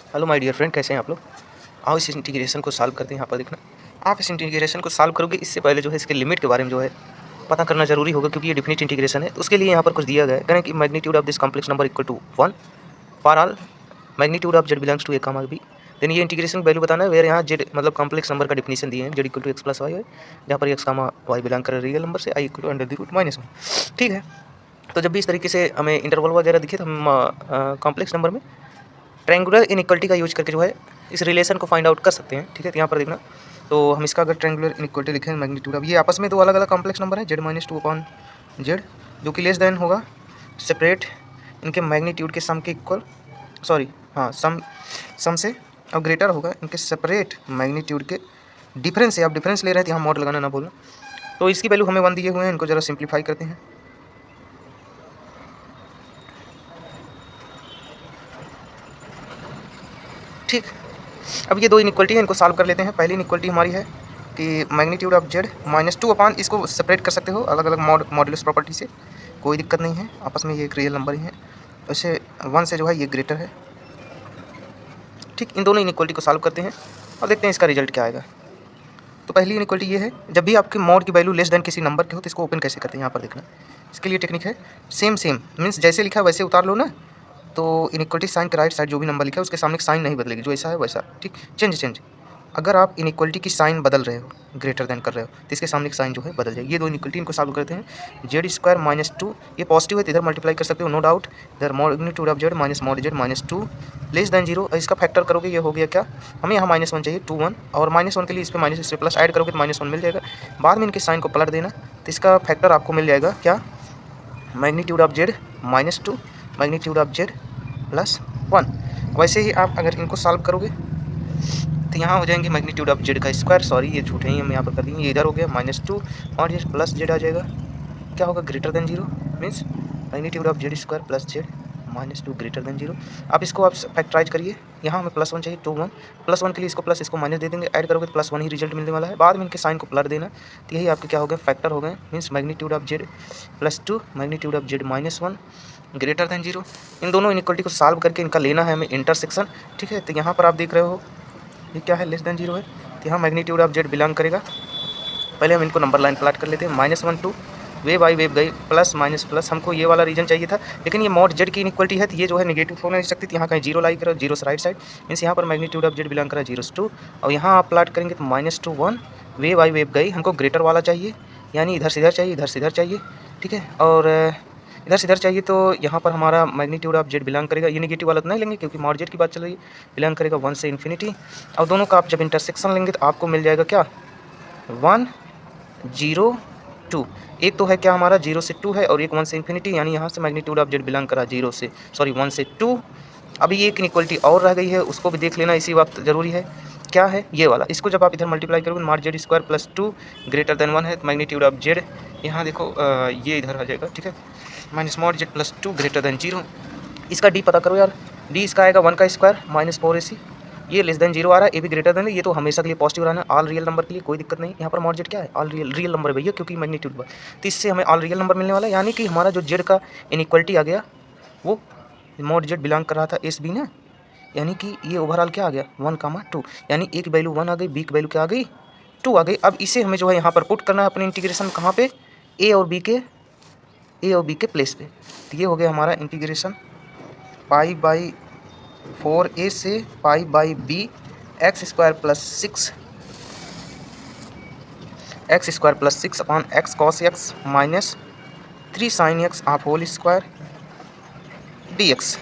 Hello my dear friend, कैसे हैं आप लोग। आओ इस इंटीग्रेशन को सॉल्व करते हैं। यहाँ पर देखना, आप इस इंटीग्रेशन को सॉल्व करोगे इससे पहले जो है इसके लिमिट के बारे में जो है पता करना जरूरी होगा, क्योंकि ये डिफिनिट इंटीग्रेशन है। तो उसके लिए यहाँ पर कुछ दिया गया है, करें कि magnitude of this complex number equal to 1 for all magnitude of z belongs to a comma b. Then ये इंटीग्रेशन वैल्यू बताना है, वेयर यहाँ जेड मतलब कॉम्प्लेक्स नंबर का डिफिनेशन दिए हैं, z equal to x plus y है, जहाँ पर एक्स कामा वाई बिलोंग कर रियल नंबर से, i equal to under the root -1। ठीक है, तो जब भी इस तरीके से हमें इंटरवल वगैरह दिखे तो हम कॉम्प्लेक्स नंबर में ट्रायंगुलर इनइक्वालिटी का यूज करके जो है इस रिलेशन को फाइंड आउट कर सकते हैं। ठीक है, तो यहाँ पर देखना, तो हम इसका अगर ट्रायंगुलर इनइक्वालिटी लिखें मैग्नीट्यूड, अब ये आपस में दो अलग अलग कॉम्प्लेक्स नंबर है, जेड -2 अपॉन जेड, जो कि लेस देन होगा सेपरेट इनके मैग्नीट्यूड के सम के इक्वल, सॉरी हाँ सम से, और ग्रेटर होगा इनके सेपरेट मैग्नीट्यूड के डिफरेंस से। आप डिफरेंस ले रहे हैं तो यहाँ मॉड लगाना ना भूलना। तो इसकी वैल्यू हमें 1 दिए हुए हैं, इनको ज़रा सिंप्लीफाई करते हैं। ठीक, अब ये दो इनइक्वालिटी है, इनको सॉल्व कर लेते हैं। पहली इनइक्वालिटी हमारी है कि मैग्नीट्यूड ऑफ जेड -2 अपॉन, इसको सेपरेट कर सकते हो अलग अलग मॉडुलस प्रॉपर्टी से, कोई दिक्कत नहीं है, आपस में ये एक रियल नंबर ही है, वैसे 1 से जो है ये ग्रेटर है। ठीक, इन दोनों इनइक्वालिटी को सॉल्व करते हैं और देखते हैं इसका रिजल्ट क्या आएगा। तो पहली इनइक्वालिटी ये है, जब भी आपकी मॉड की वैल्यू लेस देन किसी नंबर के हो तो इसको ओपन कैसे करते हैं, यहाँ पर देखना। इसके लिए टेक्निक है सेम मीन्स जैसे लिखा है वैसे उतार लो ना, तो इनइक्वालिटी साइन के राइट साइड जो भी नंबर लिखा है उसके सामने साइन नहीं बदलेगी, जो ऐसा है वैसा। ठीक, चेंज अगर आप इनइक्वालिटी की साइन बदल रहे हो, ग्रेटर देन कर रहे हो, तो इसके सामने साइन जो है बदल जाएगी। ये दो इनइक्वालिटी, इनको सॉल्व करते हैं। जेड स्क्वायर -2, ये पॉजिटिव है तो इधर मल्टीप्लाई कर सकते हो, नो डाउट। इधर magnitude of Z minus mod Z -2 less than 0, इसका फैक्टर करोगे ये हो गया क्या, हमें यहाँ -1 चाहिए, 2 1, और -1 के लिए इस पर माइनस इस पर प्लस ऐड करोगे तो -1 मिल जाएगा। बाद में इनके साइन को पलट देना, तो इसका फैक्टर आपको मिल जाएगा क्या, magnitude of Z -2 magnitude of Z +1। वैसे ही आप अगर इनको सॉल्व करोगे तो यहाँ हो जाएंगे मैग्नीट्यूड ऑफ जेड का स्क्वायर, सॉरी ये झूठे ही हम यहाँ पर कर देंगे, ये इधर हो गया -2 और ये प्लस जेड आ जाएगा, क्या होगा greater than 0, means magnitude of Z square plus Z -2 greater than 0। अब इसको आप फैक्टराइज करिए, यहाँ हमें +1 चाहिए, 2 1, +1 के लिए इसको प्लस इसको माइनस दे देंगे, ऐड करोगे तो +1 ही रिजल्ट मिलने वाला है। बाद में इनके साइन को पलट देना, तो यही आपके क्या हो गए, फैक्टर हो गए, means magnitude of Z +2 magnitude of Z -1 greater than 0। इन दोनों इनइक्वालिटी को सॉल्व करके इनका लेना है हमें इंटरसेक्शन। ठीक है, तो यहाँ पर आप देख रहे हो ये क्या है, लेस देन 0 है, तो यहाँ मैग्नीट्यूड ऑफ जेड बिलोंग करेगा। पहले हम इनको नंबर लाइन प्लाट कर लेते हैं, -1 2 वेव आई वेव गई, प्लस माइनस प्लस, हमको ये वाला रीजन चाहिए था, लेकिन ये मॉड जेड की इनइक्वालिटी है तो ये जो है नेगेटिव हो नहीं सकती, तो यहाँ कहीं 0 लाई करो, 0 से राइट साइड, मीन्स यहाँ पर मैग्नीट्यूड ऑफ जेड बिलोंग करा 0 से 2, और यहाँ आप प्लाट करेंगे तो -2 1 वेव आई वेव गई, हमको ग्रेटर वाला चाहिए, यानी इधर से इधर चाहिए, इधर से इधर चाहिए। ठीक है, और इधर से इधर चाहिए, तो यहाँ पर हमारा मैग्नीट्यूड ऑफ जेड बिलोंग करेगा, ये नेगेटिव वाला तो नहीं लेंगे क्योंकि मॉड जेड की बात चल रही है, बिलोंग करेगा 1 से इन्फिनिटी, और दोनों का आप जब इंटरसेक्शन लेंगे तो आपको मिल जाएगा क्या, 1 0 2। एक तो है क्या हमारा 0 से 2 है, और एक 1 से इन्फिनिटी, यानी यहाँ से मैग्नीट्यूड ऑफ जेड बिलोंग करा 1 से 2। अभी एक इनइक्वालिटी और रह गई है, उसको भी देख लेना इसी वक्त ज़रूरी है, क्या है ये वाला। इसको जब आप इधर मल्टीप्लाई करोगे, mod Z square +2 greater than 1 है, तो मैग्नीट्यूड ऑफ जेड यहाँ देखो ये इधर आ जाएगा। ठीक है, minus mod Z +2 greater than 0। इसका डी पता करो यार, डी इसका आएगा 1 का स्क्वायर -4ac, ये लेस देन 0 आ रहा है, ए भी ग्रेटर देन, ये तो हमेशा के लिए पॉजिटिव रहना है, ऑल रियल नंबर के लिए कोई दिक्कत नहीं। यहाँ पर मॉड जेड क्या है, ऑल रियल नंबर है भैया, क्योंकि मैग्नीट्यूड पर, तो इससे हमें ऑल रियल नंबर मिलने वाला है, यानी कि हमारा जो जेड का इनइक्वालिटी आ गया वो मॉड जेड बिलोंग कर रहा था एस बी ना, यानी कि ये ओवरऑल क्या आ गया 1, 2, यानी ए की वैल्यू 1 आ गई, बी की वैल्यू क्या आ गई 2 आ गई। अब इसे हमें जो है यहाँ पर पुट करना है अपने इंटीग्रेशन कहाँ पे, ए और बी के प्लेस पे। तो ये हो गया हमारा इंटीग्रेशन π/4a से π/b x square plus 6 upon x cos x -3 sin x आप होल स्क्वायर dx।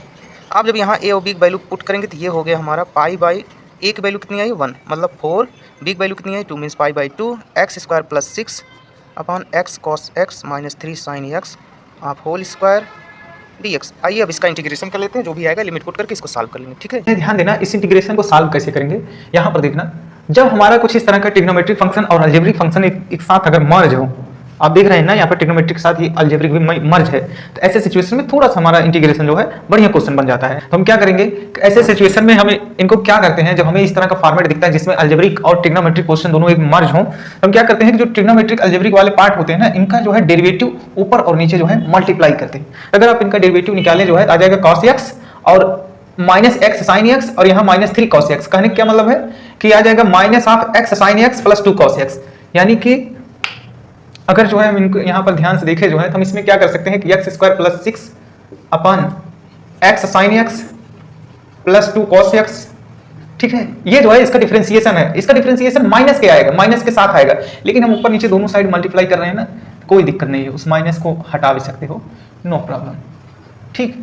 आप जब यहाँ a और b की वैल्यू पुट करेंगे तो ये हो गया हमारा π/a की वैल्यू कितनी आई 1 मतलब 4, b की वैल्यू कितनी आई 2 means π/2 x square plus 6 upon x cos x -3 sin x आप होल स्क्वायर dx। आइए अब इसका इंटीग्रेशन कर लेते हैं, जो भी आएगा लिमिट पुट करके इसको सॉल्व कर लेंगे। ठीक है, ध्यान देना इस इंटीग्रेशन को सॉल्व कैसे करेंगे। यहाँ पर देखना, जब हमारा कुछ इस तरह का ट्रिग्नोमेट्रिक फंक्शन और अलजेब्रिक फंक्शन एक साथ अगर मर्ज हो, आप देख रहे हैं ना यहाँ पर ट्रिग्नोमेट्रिक के साथ ही अलजेब्रिक भी मर्ज है, तो ऐसे सिचुएशन में थोड़ा सा हमारा इंटीग्रेशन जो है बढ़िया क्वेश्चन बन जाता है। तो हम क्या करेंगे, ऐसे सिचुएशन में हमें इनको क्या करते हैं, जब हमें इस तरह का फॉर्मेट दिखता है जिसमें अलजेब्रिक और ट्रिग्नोमेट्रिक क्वेश्चन दोनों एक मर्ज हो, तो हम क्या करते हैं कि जो ट्रिग्नोमेट्रिक अलजेब्रिक वाले पार्ट होते हैं ना, इनका जो है डेरिवेटिव ऊपर और नीचे जो है मल्टीप्लाई करते हैं। अगर आप इनका डेरिवेटिव निकालें जो है आ जाएगा cos x, और माइनस एक्स साइन एक्स और यहाँ माइनस 3 कॉस एक्स। कहने का क्या मतलब है कि आ जाएगा minus of x sine x plus 2 cos x. यानी कि अगर जो है हम इनको यहाँ पर ध्यान से देखें जो है तो हम इसमें क्या कर सकते हैं कि x square plus 6 upon x sine x plus 2 cos x, ठीक है, ये जो है इसका डिफरेंशिएशन है। इसका डिफरेंशिएशन माइनस के आएगा, माइनस के साथ आएगा, लेकिन हम ऊपर नीचे दोनों साइड मल्टीप्लाई कर रहे हैं ना, कोई दिक्कत नहीं है, उस माइनस को हटा भी सकते हो, नो प्रॉब्लम, ठीक।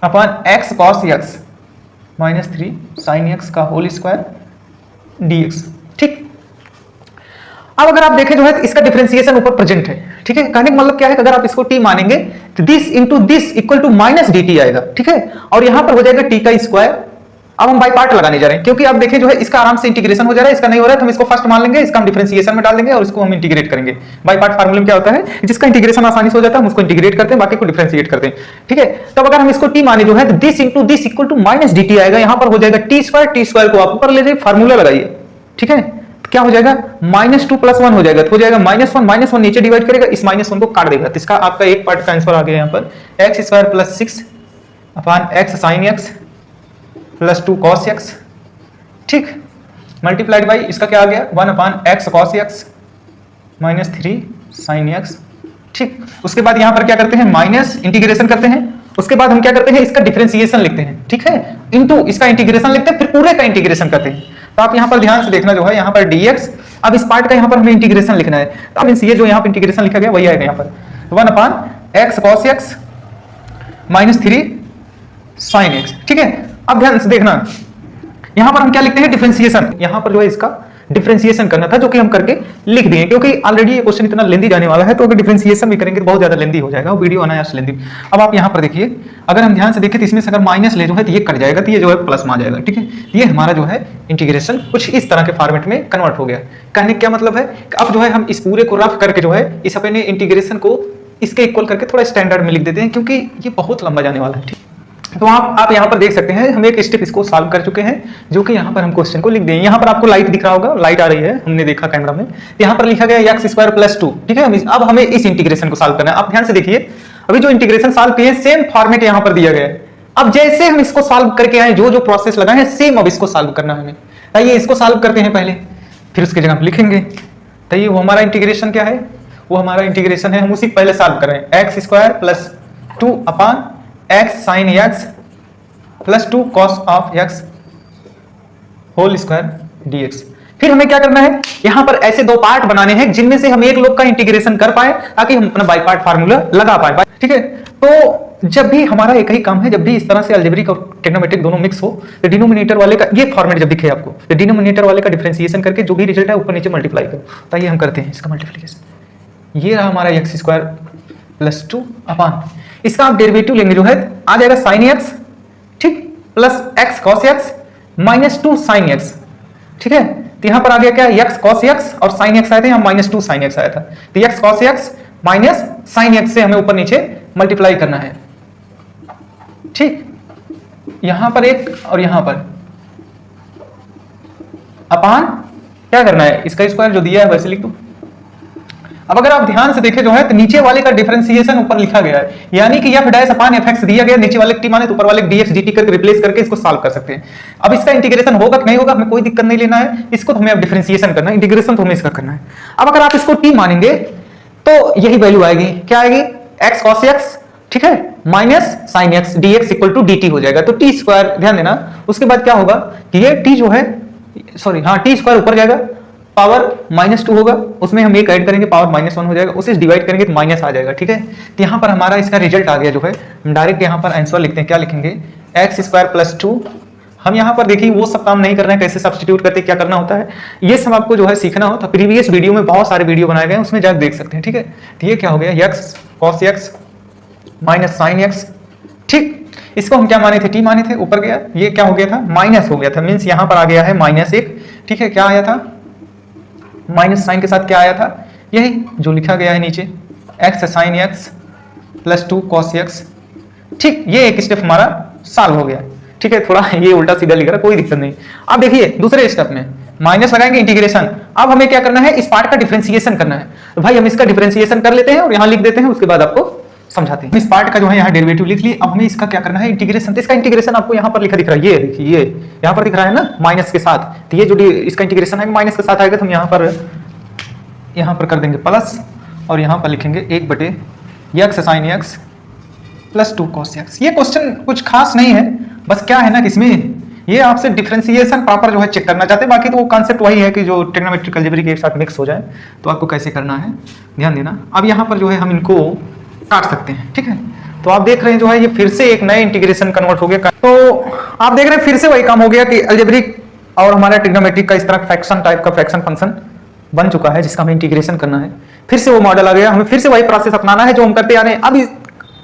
Upon x cos x minus 3 sine x का होल स्क्वायर dx, ठीक। अब अगर आप देखें जो है तो इसका डिफरेंशिएशन ऊपर प्रेजेंट है, ठीक है। कहने का मतलब क्या है कि अगर आप इसको t मानेंगे तो this into this equal to minus dt आएगा, ठीक है, और यहां पर हो जाएगा t का स्क्वायर। अब हम बाई पार्ट लगाने जा रहे हैं, क्योंकि आप देखें जो है इसका आराम से इंटीग्रेशन हो जा रहा है, इसका नहीं हो रहा है तो हम इसको फर्स्ट मान लेंगे, इसका हम डिफरेंशिएशन में डाल देंगे और इसको हम इंटीग्रेट करेंगे। बाई पार्ट फार्मूला में क्या होता है, जिसका इंटीग्रेशन आसानी से हो जाता है हम उसको इंटीग्रेट करते हैं, बाकी को डिफरेंशिएट करते हैं, ठीक है। तब अगर हम इसको t माने जो है तो this into this equal to minus dt आएगा, यहां पर हो जाएगा t स्क्वायर को आप ऊपर ले जाइए, फार्मूला लगाइए, ठीक है, क्या हो जाएगा -2 + 1 हो जाएगा, तो हो जाएगा -1 नीचे डिवाइड करेगा, इस -1 को काट देगा, तो इसका आपका एक पार्ट का आंसर आ गया यहाँ पर x square plus 6 upon x sine x plus 2 cos x, ठीक, मल्टीप्लाइड बाई इसका क्या आ गया 1 upon x cos x minus 3 sine x, ठीक। उसके बाद यहाँ पर क्या करते हैं माइनस इंटीग्रेशन करते हैं, उसके बाद हम क्या करते हैं इसका डिफरेंशिएशन लिखते हैं, ठीक है, इनटू इसका इंटीग्रेशन लिखते हैं, फिर पूरे का इंटीग्रेशन करते हैं। तो आप यहाँ पर ध्यान से देखना जो है यहाँ पर dx, अब इस पार्ट का यहाँ पर हमें इंटीग्रेशन लिखना है, तो अब ये जो यहाँ पर इंटीग्रेशन लिखा गया वही आएगा यहाँ पर 1 upon x cos x minus 3 sine x, ठीक है। अब ध्यान से देखना यहाँ पर हम क्या लिखते हैं डिफरेंशिएशन, यहाँ पर जो है इसका डिफरेंशिएशन करना था जो कि हम करके लिख दिए, क्योंकि ऑलरेडी ये क्वेश्चन इतना लेंदी जाने वाला है, तो अगर डिफरेंशिएशन भी करेंगे तो बहुत ज्यादा लेंदी हो जाएगा, वीडियो अनायास लेंदी। अब आप यहाँ पर देखिए, अगर हम ध्यान से देखें तो इसमें से अगर माइनस ले जो है तो ये कट जाएगा, तो ये जो है प्लस में आ जाएगा, ठीक है। ये हमारा जो है इंटीग्रेशन कुछ इस तरह के फॉर्मेट में कन्वर्ट हो गया। कहने का क्या मतलब है, अब जो है हम इस पूरे को रफ करके जो है इस अपने इंटीग्रेशन को इसके इक्वल करके थोड़ा स्टैंडर्ड में लिख देते हैं, क्योंकि ये बहुत लंबा जाने वाला है, ठीक। तो आप यहाँ पर देख सकते हैं हम एक स्टेप इसको सॉल्व कर चुके हैं, जो कि यहाँ पर हम क्वेश्चन को लिख देंगे। यहाँ पर आपको लाइट दिख रहा होगा, लाइट आ रही है, हमने देखा कैमरा में, यहाँ पर लिखा गया एक्स स्क्वायर प्लस 2, ठीक है। अब हमें इस इंटीग्रेशन को सॉल्व करना है। आप ध्यान से देखिए, अभी जो इंटीग्रेशन सॉल्व किए सेम फॉर्मेट यहाँ पर दिया गया है। अब जैसे हम इसको सॉल्व करके आए, जो जो प्रोसेस लगाए हैं सेम अब इसको सॉल्व करना है हमें। आइए इसको सॉल्व करते हैं पहले, फिर उसकी जगह हम लिखेंगे। तो ये वो हमारा इंटीग्रेशन क्या है, वो हमारा इंटीग्रेशन है, हम उसी पहले सॉल्व कर रहे हैं, x square plus 2 upon x sine x plus 2 cos of x whole square dx। फिर हमें क्या करना है, यहां पर ऐसे दो पार्ट बनाने हैं जिनमें से हम एक लोग का इंटीग्रेशन कर पाए, ताकि हम अपना बाई पार्ट फार्मूला लगा पाए, ठीक है। तो जब भी हमारा एक ही काम है, जब भी इस तरह से अलजेब्रिक और ट्रिग्नोमेट्रिक दोनों मिक्स हो, तो डिनोमिनेटर वाले का ये फॉर्मेट जब दिखे आपको, तो डिनोमिनेटर वाले का डिफरेंशिएशन करके जो भी रिजल्ट है ऊपर नीचे मल्टीप्लाई करो। तो ये हम करते हैं इसका मल्टीप्लिकेशन, ये रहा हमारा एक्स स्क्वायर प्लस 2 अपॉन इसका आप डेरिवेटिव लेंगे जो है आ जाएगा साइन एक्स, ठीक, plus x cos x minus 2 sine x, ठीक है। तो यहां पर आ गया क्या, एक्स कॉस एक्स और साइन एक्स आया था, यहां -2 साइन एक्स आया था, तो x cos x minus sine x से हमें ऊपर नीचे मल्टीप्लाई करना है, ठीक। यहां पर एक और यहां पर अपान क्या करना है, इसका स्क्वायर जो दिया है वैसे लिख दो। अब अगर आप ध्यान से देखें जो है तो नीचे वाले का डिफरेंशिएशन ऊपर लिखा गया है, यानी कि f डैश अपॉन fx दिया गया, नीचे वाले t माने तो ऊपर वाले dx dt करके रिप्लेस करके इसको सॉल्व कर सकते हैं। अब इसका इंटीग्रेशन होगा कि नहीं होगा हमें कोई दिक्कत नहीं लेना है, इसको तो हमें अब डिफरेंशिएशन करना है, इंटीग्रेशन तो हमें इसका करना है। अब अगर आप इसको t मानेंगे तो यही वैल्यू आएगी, क्या आएगी, x cos x, ठीक है, minus sine x dx equal to dt हो जाएगा, तो t स्क्वायर ध्यान देना। उसके बाद क्या होगा कि ये t जो है, सॉरी हाँ, t स्क्वायर ऊपर जाएगा, पावर -2 होगा, उसमें हम एक ऐड करेंगे पावर -1 हो जाएगा, उसे डिवाइड करेंगे तो माइनस आ जाएगा, ठीक है। तो यहाँ पर हमारा इसका रिजल्ट आ गया जो है, हम डायरेक्ट यहाँ पर आंसर लिखते हैं, क्या लिखेंगे, एक्स स्क्वायर प्लस 2। हम यहाँ पर देखिए वो सब काम नहीं कर रहे हैं, कैसे सब्स्टिट्यूट करते क्या करना होता है, ये सब आपको जो है सीखना हो तो प्रीवियस वीडियो में बहुत सारे वीडियो बनाए गए हैं, उसमें जाकर देख सकते हैं, ठीक है। तो ये क्या हो गया, x cos x minus sine x, ठीक। इसको हम क्या माने थे, टी माने थे, ऊपर गया, ये क्या हो गया था, माइनस हो गया था, मीन्स यहाँ पर आ गया है -1, ठीक है। क्या आया था, माइनस साइन के साथ क्या आया था, यही जो लिखा गया है नीचे, x sine x plus 2 cos x, ठीक। ये एक स्टेप हमारा सॉल्व हो गया, ठीक है। थोड़ा ये उल्टा सीधा लिख रहा है, कोई दिक्कत नहीं। अब देखिए दूसरे स्टेप में माइनस लगाएंगे, इंटीग्रेशन। अब हमें क्या करना है, इस पार्ट का डिफरेंशिएशन करना है, तो भाई हम इसका डिफरेंशिएशन कर लेते हैं और यहाँ लिख देते हैं, उसके बाद आपको समझाते हैं। इस पार्ट का जो है यहाँ डेरिवेटिव लिख लिए। अब हमें इसका क्या करना है, इंटीग्रेशन। तो इसका इंटीग्रेशन आपको यहाँ पर लिखा दिख रहा है, ये देखिए, ये यहाँ पर दिख रहा है ना माइनस के साथ। तो ये जो इसका इंटीग्रेशन है माइनस के साथ आएगा, तो हम यहाँ पर कर देंगे प्लस, और यहाँ पर लिखेंगे 1/x sin x plus 2 cos x। ये क्वेश्चन कुछ खास नहीं है, बस क्या है ना कि इसमें ये आपसे डिफरेंशिएशन प्रॉपर जो है चेक करना चाहते हैं। बाकी तो वो कॉन्सेप्ट वही है कि जो ट्रिग्नोमेट्रिक अलजेब्रिक एक साथ मिक्स हो जाए, तो आपको कैसे करना है ध्यान देना। अब यहाँ पर जो है हम इनको काट सकते हैं, ठीक है। तो आप देख रहे हैं जो है ये फिर से एक नए इंटीग्रेशन कन्वर्ट हो गया। तो आप देख रहे हैं फिर से वही काम हो गया कि अलजेब्रिक और हमारा ट्रिग्नोमेट्रिक का इस तरह फ्रैक्शन टाइप का फ्रैक्शन फंक्शन बन चुका है, जिसका हमें इंटीग्रेशन करना है। फिर से वो मॉडल आ गया, हमें फिर से वही प्रोसेस अपनाना है जो हम करते आ रहे हैं।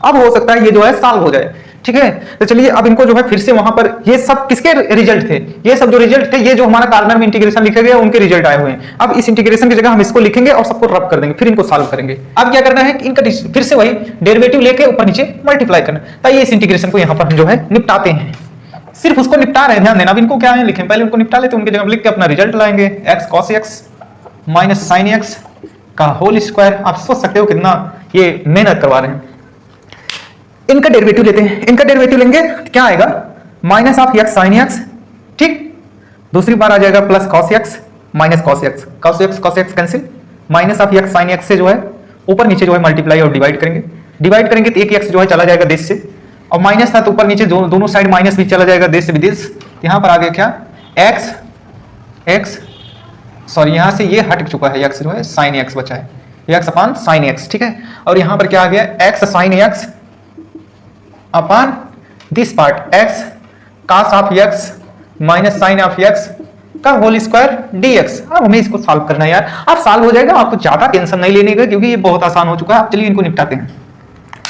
अब हो सकता है ये जो है सॉल्व हो जाए, ठीक है। तो चलिए अब इनको जो है फिर से वहां पर, ये सब किसके रिजल्ट थे, ये सब जो रिजल्ट थे, ये जो हमारा कार्नर में इंटीग्रेशन लिखे गए उनके रिजल्ट आए हुए हैं। अब इस इंटीग्रेशन की जगह हम इसको लिखेंगे और सबको रब कर देंगे, फिर इनको सॉल्व करेंगे। अब क्या करना है कि इनका फिर से वही डेरिवेटिव लेके ऊपर नीचे मल्टीप्लाई करना। ताकि इस इंटीग्रेशन को यहाँ पर हम जो है निपटाते हैं, सिर्फ उसको निपटा रहे हैं, ध्यान देना। अब इनको क्या है लिखें, पहले उनको निपटा लेते हैं, उनकी जगह लिख के अपना रिजल्ट लाएंगे, x cos x minus sin x का होल स्क्वायर। आप सोच सकते हो कितना ये मेहनत करवा रहे हैं। इनका डेरिवेटिव लेते हैं, इनका डेरिवेटिव लेंगे क्या आएगा, minus of x sin x, ठीक। दूसरी बार आ जाएगा plus cos x minus cos x cancel, minus of x sin x से जो है ऊपर नीचे जो है मल्टीप्लाई और डिवाइड करेंगे तो एक x जो है चला जाएगा देश से, और माइनस था तो ऊपर नीचे दोनों साइड माइनस भी चला जाएगा देश से विदेश। यहाँ पर आ गया क्या x सॉरी यहाँ से ये हट चुका है, x जो है sin x बचा है, x अपान sin x, ठीक है। और यहाँ पर क्या आ गया, x sin x upon this part x cos of x minus sin of x का होल स्क्वायर dx। अब हमें इसको सॉल्व करना है यार, अब सॉल्व हो जाएगा, आपको ज्यादा टेंशन नहीं लेने का, क्योंकि ये बहुत आसान हो चुका है। अब चलिए इनको निपटाते हैं।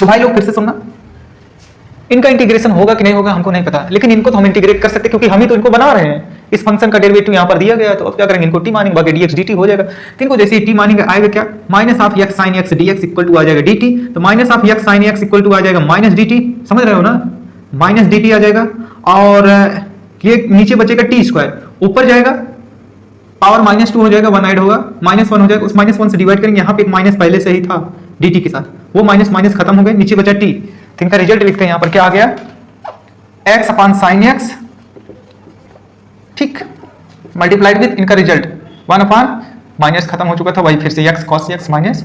तो भाई लोग फिर से सुनना, इनका इंटीग्रेशन होगा कि नहीं होगा हमको नहीं पता, लेकिन इनको तो हम इंटीग्रेट कर सकते हैं, क्योंकि हम ही तो इनको बना रहे हैं। इस फंक्शन का डेरिवेटिव यहाँ पर दिया गया है, तो अब क्या करेंगे, इनको टी मानेंगे, बाकी dx dt हो जाएगा। तो इनको जैसे टी मानेंगे आएगा क्या, minus of x sin x dx equal to आ जाएगा dt। तो minus of x sin x equal to आ जाएगा माइनस dt, समझ रहे हो ना, माइनस dt आ जाएगा। और ये नीचे बचेगा t स्क्वायर, ऊपर जाएगा पावर -2 हो जाएगा, 1 ऐड होगा, -1 हो जाएगा, उस -1 से डिवाइड करेंगे। यहाँ पे एक माइनस पहले से ही था dt के साथ, वो माइनस माइनस खत्म हो गए, नीचे बचा t। तो इनका रिजल्ट लिखते हैं, यहाँ पर क्या आ गया, x अपान sin x, ठीक, मल्टीप्लाइड विद इनका रिजल्ट 1 अपान माइनस खत्म हो चुका था, वही फिर से x cos x minus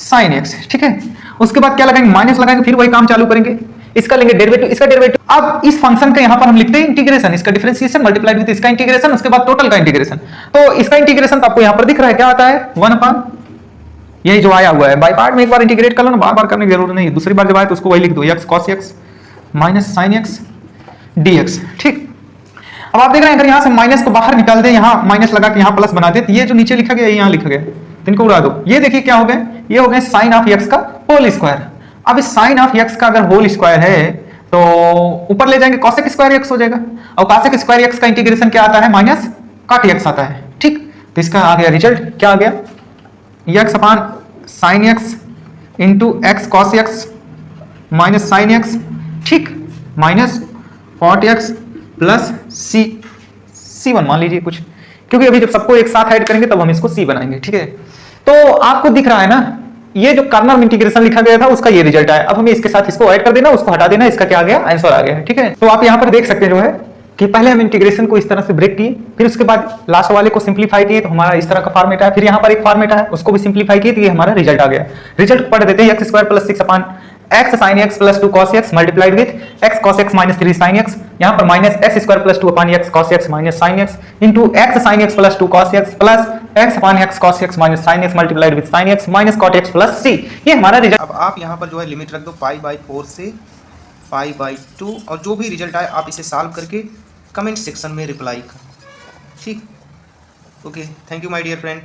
sin x, ठीक है। उसके बाद क्या लगाएंगे, माइनस लगाएंगे, फिर वही काम चालू करेंगे। इसका लेंगे डेरिवेटिव, इसका डेरिवेटिव। अब इस फंक्शन का यहाँ पर हम लिखते हैं इंटीग्रेशन, इसका डिफरेंशिएशन मल्टीप्लाइड विद इसका इंटीग्रेशन, उसके बाद टोटल का इंटीग्रेशन। तो इसका इंटीग्रेशन तो आपको यहाँ पर दिख रहा है, क्या आता है 1 अपान यही जो आया हुआ है, बाय पार्ट में एक बार इंटीग्रेट कर लो ना, बार बार करने की जरूरत नहीं है। दूसरी बार जब आए तो उसको वही लिख दो, x cos x minus sin x dx, ठीक। अब आप देख रहे हैं अगर यहाँ से माइनस को बाहर निकाल दें, यहाँ माइनस लगा के यहाँ प्लस बना दे, तो ये जो नीचे लिखा गया यहाँ लिखा गया, तो इनको उड़ा दो। ये देखिए क्या हो गए, ये हो गए साइन ऑफ x का होल स्क्वायर। अब इस साइन ऑफ x का अगर होल स्क्वायर है तो ऊपर ले जाएंगे cosec स्क्वायर x हो जाएगा, और cosec स्क्वायर x का इंटीग्रेशन क्या आता है, माइनस cot x आता है, ठीक। तो इसका आ गया रिजल्ट, क्या आ गया, x upon sine x into x cos x minus sine x, ठीक, minus cot x plus C1 मान लीजिए कुछ, क्योंकि अभी जब सबको एक साथ ऐड करेंगे तब हम इसको C बनाएंगे, ठीक है। तो आपको दिख रहा है ना, ये जो कर्नल में इंटीग्रेशन लिखा गया था उसका ये रिजल्ट आया। अब हमें इसके साथ इसको ऐड कर देना, उसको हटा देना, इसका क्या आ गया, आंसर आ गया, ठीक है। तो आप यहाँ पर देख सकते हैं जो है कि पहले हम इंटीग्रेशन को इस तरह से ब्रेक किए, फिर उसके बाद लास्ट वाले को सिंप्लीफाई किए तो हमारा इस तरह का फॉर्मेट आया, फिर यहाँ पर एक फॉर्मेट आया उसको भी सिंप्लीफाई किए तो ये हमारा रिजल्ट आ गया। रिजल्ट पढ़ देते हैं, x² plus 6 upon x sin x plus 2 cos x multiplied with x cos x minus 3 sin x, यहाँ पर minus x² plus 2 upon x cos x minus sin x into x sin x plus 2 cos x plus x upon x cos x minus sin x multiplied with sin x minus cot x plus c, ये हमारा result. अब आप यहाँ पर जो है limit रख दो π/4 से π/2, और जो भी रिजल्ट आए आप इसे सॉल्व करके कमेंट सेक्शन में रिप्लाई करो, ठीक। Okay, thank you my dear friend.